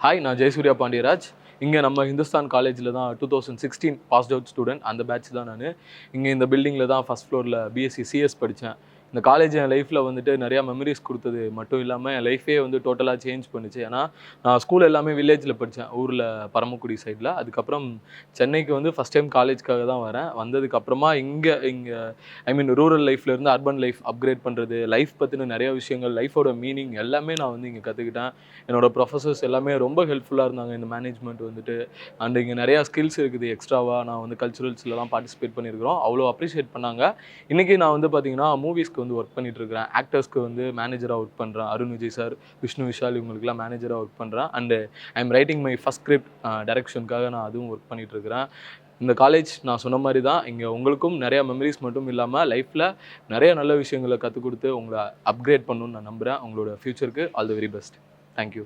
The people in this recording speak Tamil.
ஹாய், நான் ஜெயசூர்யா பாண்டியராஜ். இங்கே நம்ம ஹிந்துஸ்தான் காலேஜில் தான் 2016 பாஸ்ட் அவுட் ஸ்டூடெண்ட். அந்த பேட்ச் தான் நான். இங்கே இந்த பில்டிங்கில் தான் ஃபஸ்ட் ஃப்ளோரில் பிஎஸ்சி சிஎஸ் படித்தேன். இந்த காலேஜ் என் லைஃப்பில் வந்துட்டு நிறையா மெமரிஸ் கொடுத்தது மட்டும் இல்லாமல் என் லைஃபே வந்து டோட்டலாக சேஞ்ச் பண்ணுச்சு. ஏன்னா நான் ஸ்கூல் எல்லாமே வில்லேஜில் படித்தேன், ஊரில் பரமக்குடி சைடில். அதுக்கப்புறம் சென்னைக்கு வந்து ஃபஸ்ட் டைம் காலேஜ்க்காக தான் வரேன். வந்ததுக்கப்புறமா இங்கே ரூரல் லைஃப்லேருந்து அர்பன் லைஃப் அப்கிரேட் பண்ணுறது, லைஃப் பற்றின நிறைய விஷயங்கள், லைஃபோட மீனிங் எல்லாமே நான் வந்து இங்கே கற்றுக்கிட்டேன். என்னோடய ப்ரொஃபஸர்ஸ் எல்லாமே ரொம்ப ஹெல்ப்ஃபுல்லாக இருந்தாங்க இந்த மேனேஜ்மெண்ட் வந்துட்டு. அண்ட் இங்கே நிறையா ஸ்கில்ஸ் இருக்குது எக்ஸ்ட்ராவாக. நான் வந்து கல்ச்சுரல்ஸ்லாம் பார்ட்டிசிபேட் பண்ணியிருக்கிறோம், அவ்வளோ அப்ரிஷியேட் பண்ணாங்க. இன்றைக்கி நான் வந்து பார்த்திங்கன்னா மூவிஸ்க்கு வந்து ஒர்க் பண்ணிகிட்ருக்கிறேன். ஆக்டர்ஸ்க்கு வந்து மேனேஜராக ஒர்க் பண்ணுறேன். அருண் விஜய் சார், விஷ்ணு விஷால் இவங்களுக்குலாம் மேனேஜராக ஒர்க் பண்ணுறேன். And I am writing my first script டைரக்ஷனுக்காக நான் அதுவும் ஒர்க் பண்ணிகிட்ருக்கிறேன். இந்த காலேஜ் நான் சொன்ன மாதிரி தான், இங்கே உங்களுக்கும் நிறையா மெமரிஸ் மட்டும் இல்லாமல் லைஃப்பில் நிறைய நல்ல விஷயங்களை கற்றுக் கொடுத்து உங்களை அப்கிரேட் பண்ணணுன்னு நான் நம்புகிறேன். உங்களோட ஃப்யூச்சருக்கு all the very best. Thank you.